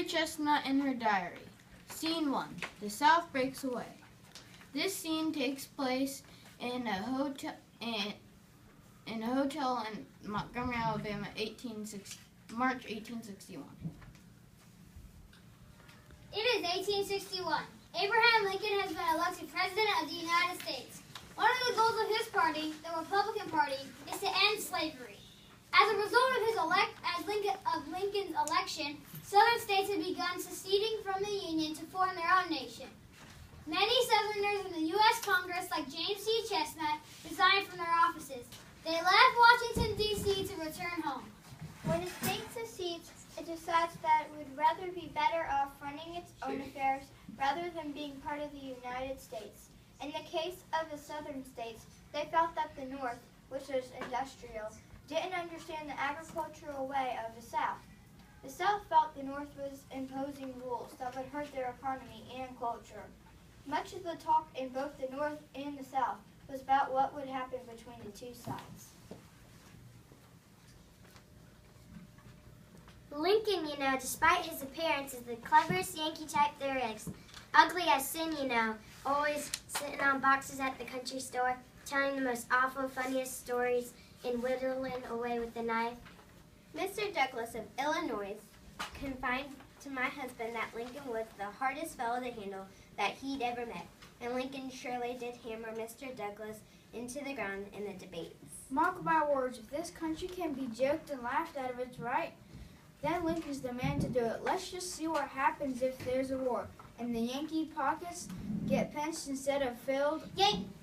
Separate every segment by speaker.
Speaker 1: Mary Chestnut in her diary. Scene 1. The South breaks away. This scene takes place in a hotel in Montgomery, Alabama, March 1861.
Speaker 2: It is 1861. Abraham Lincoln has been elected President of the United States. One of the goals of his party, the Republican Party, is to end slavery. As a result of Lincoln's election, Southern states have begun seceding from the Union to form their own nation. Many Southerners in the U.S. Congress, like James C. Chestnut, resigned from their offices. They left Washington, D.C. to return home.
Speaker 3: When a state secedes, it decides that it would rather be better off running its own affairs rather than being part of the United States. In the case of the Southern states, they felt that the North, which was industrial, didn't understand the agricultural way of the South. The South felt the North was imposing rules that would hurt their economy and culture. Much of the talk in both the North and the South was about what would happen between the two sides.
Speaker 4: Lincoln, despite his appearance, is the cleverest Yankee type there is. Ugly as sin, always sitting on boxes at the country store, telling the most awful, funniest stories, and whittling away with a knife.
Speaker 5: Mr. Douglas of Illinois confided to my husband that Lincoln was the hardest fellow to handle that he'd ever met, and Lincoln surely did hammer Mr. Douglas into the ground in the debates.
Speaker 6: Mark my words, if this country can be joked and laughed out of its right, then Lincoln's the man to do it. Let's just see what happens if there's a war, and the Yankee pockets get pinched instead of filled.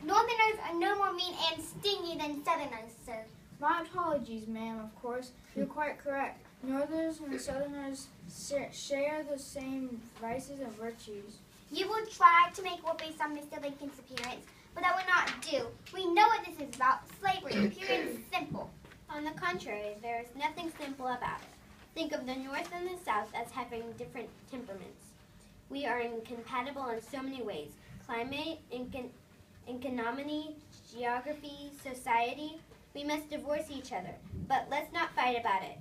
Speaker 2: Northerners are no more mean and stingy than Southerners, sir.
Speaker 6: My apologies, ma'am, of course. You're quite correct. Northerners and Southerners share the same vices and virtues.
Speaker 2: You will try to make war based on Mr. Lincoln's appearance, but that will not do. We know what this is about. Slavery, pure and simple.
Speaker 5: On the contrary, there is nothing simple about it. Think of the North and the South as having different temperaments. We are incompatible in so many ways: climate, economy, geography, society. We must divorce each other, but let's not fight about it.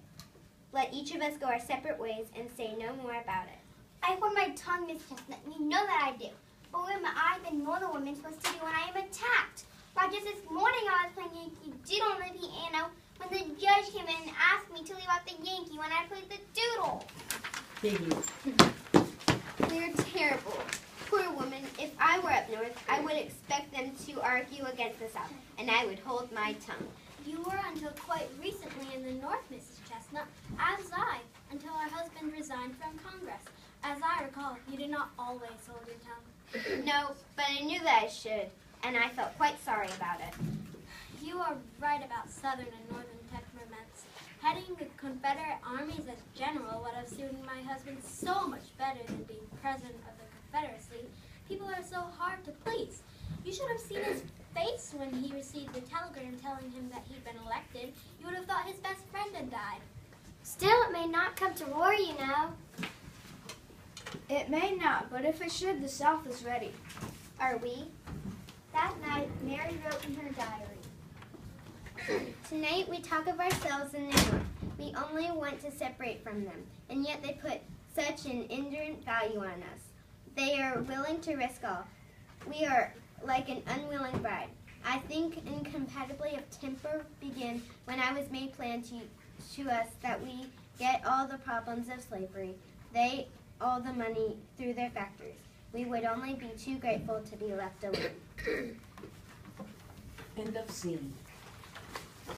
Speaker 5: Let each of us go our separate ways and say no more about it.
Speaker 2: I hold my tongue, Miss Chestnut. You know that I do. But what am I, the northern woman, supposed to do when I am attacked? Why, just this morning I was playing Yankee Doodle on the piano when the judge came in and asked me to leave out the Yankee when I played the doodle.
Speaker 5: You're terrible. Poor woman, if I were up north, I would expect them to argue against the South, and I would hold my tongue.
Speaker 2: You were until quite recently in the North, Mrs. Chestnut, as I, until our husband resigned from Congress. As I recall, you did not always hold your tongue.
Speaker 5: No, but I knew that I should, and I felt quite sorry about it.
Speaker 2: You are right about Southern and Northern temperaments. Heading the Confederate armies as general would have suited my husband so much better than being president of the Confederacy. People are so hard to please. You should have seen his face when he received the telegram telling him that he'd been elected. You would have thought his best friend had died.
Speaker 4: Still, it may not come to war,
Speaker 6: It may not, but if it should, the South is ready.
Speaker 5: Are we?
Speaker 3: That night, Mary wrote in her diary,
Speaker 5: Tonight we talk of ourselves in the North. We only want to separate from them, and yet they put such an indifferent value on us. They are willing to risk all. We are like an unwilling bride. I think incompatibility of temper began when I was made plain to us that we get all the problems of slavery. They all the money through their factories. We would only be too grateful to be left alone.
Speaker 7: End of scene.